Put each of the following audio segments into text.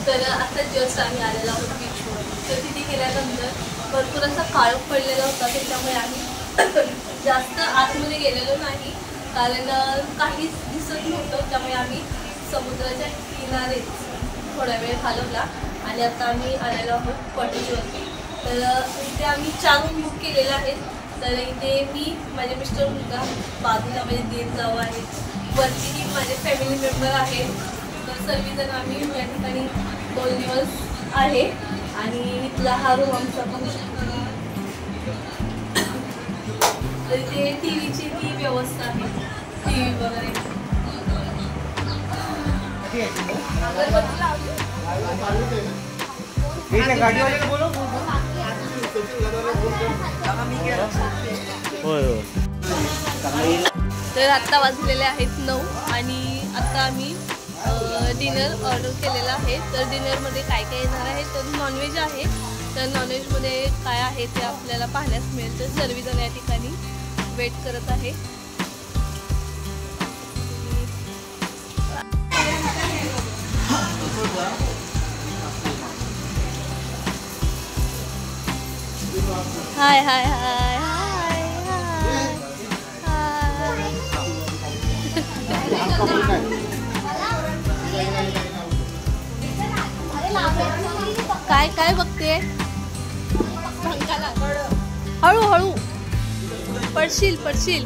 तर आता जस्ट आम्ही आलेलो आहोत बीचवर. तर तिथे गेल्यानंतर भरपूर असा काळोख पडलेला होता, त्याच्यामुळे आम्ही जास्त आतमध्ये गेलेलो नाही, कारण काहीच दिसत नव्हतं. त्यामुळे आम्ही समुद्राच्या किनारेच थोडा वेळ घालवला आणि आता आम्ही आलेलो आहोत कॉटेजवरती. तर इथे आम्ही 4 रूम बुक केलेले आहेत. तर इथे मी, माझे मिस्टर, मुलगा, बाजूला माझे दीर जाऊ आहेत, वरती माझे फॅमिली मेंबर आहेत. तर सर्वजण आम्ही या ठिकाणी 2 दिवस आहे. आणि इथला हा रूम आमचा बघू शकतो. तर इथे टीव्हीची ती व्यवस्था आहे, टीव्ही वगैरे. तर आत्ता वाजलेले आहेत 9 आणि आता आम्ही डिनर ऑर्डर केलेला आहे. तर डिनरमध्ये काय काय येणार आहे, तर नॉनव्हेज आहे. तर नॉनव्हेजमध्ये काय आहे ते आपल्याला पाहण्यास मिळेल. तर सर्वजण या ठिकाणी वेट करत आहे. हाय हाय हाय हाय काय काय बघते. हळू हळू पडशील पडशील.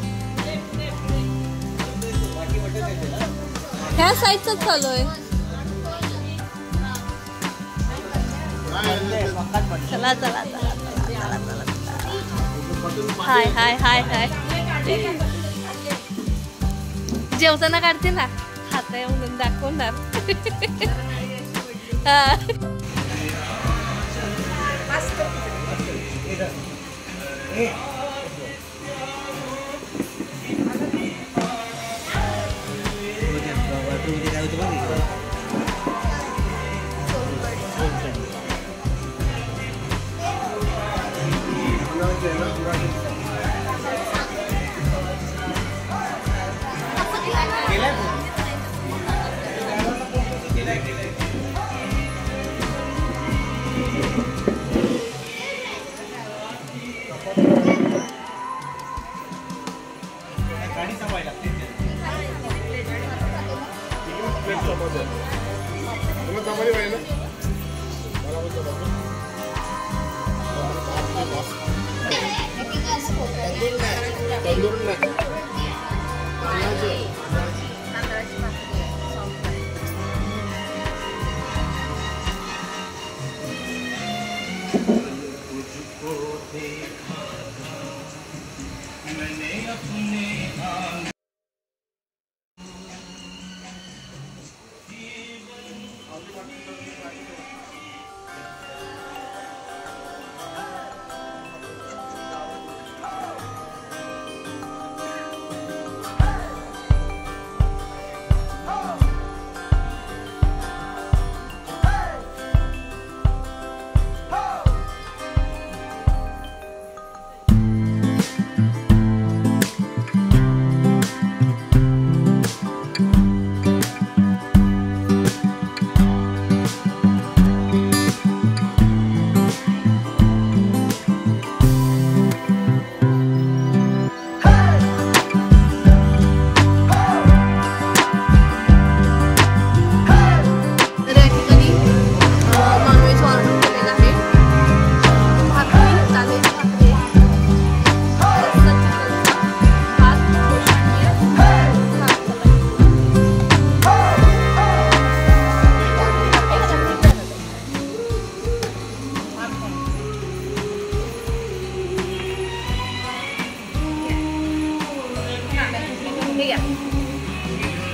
ह्या साईडच चालू आहे. चला चला चला. हाय हाय हाय हाय. जेवताना काढते ना, खाता आहे म्हणून दाखवणार.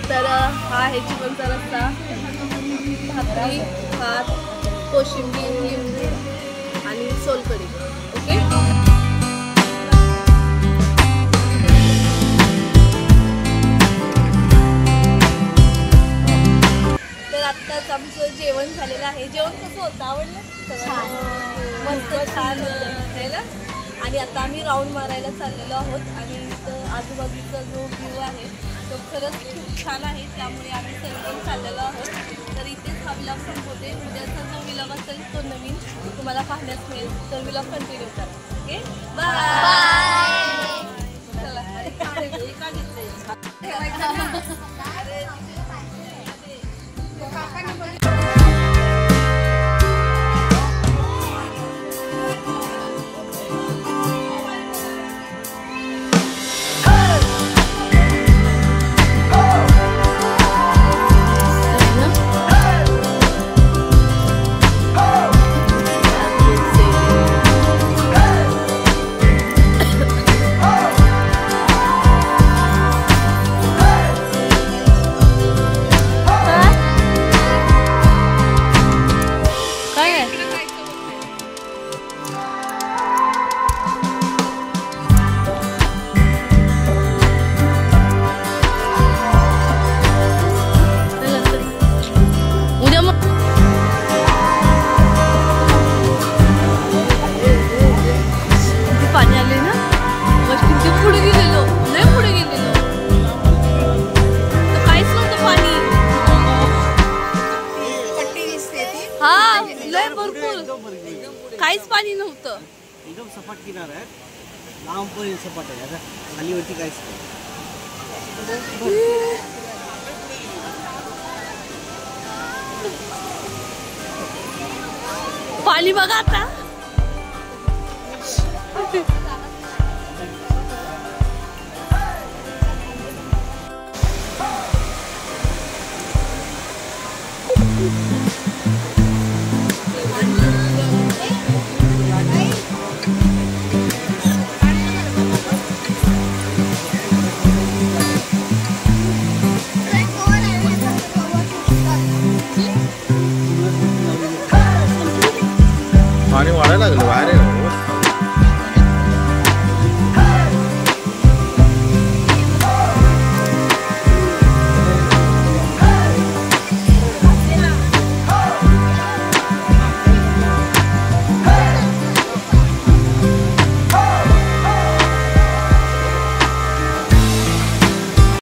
तर हा आहे चिकनचा रस्सा, भाकरी, भात, कोशिंबीर, लिंबू आणि सोलकढी. ओके, तर आत्ताच आमचं जेवण झालेलं आहे. जेवण कसं होतं, आवडलं? मस्त छान आहे ना. आणि आता आम्ही राऊंड मारायला चाललेलो आहोत आणि इथं आजूबाजूचा जो व्ह्यू आहे तो खरंच खूप छान आहे. त्यामुळे आम्ही सर्वजण चाललेलो आहोत. तर इथेच हा विलॉग संपवते. उद्याचा जो विलॉग असेल तो नवीन तुम्हाला पाहण्यास मिळेल. तर विलॉग कंटिन्यू करा. Okay bye. काहीच पाणी नव्हतं. एकदम सपाट किनारा आहे. लांब पण सपाट आहे. आता खालीवरती काहीच पाणी बघा आता. पाणी वाढायला लागलं बाहेर.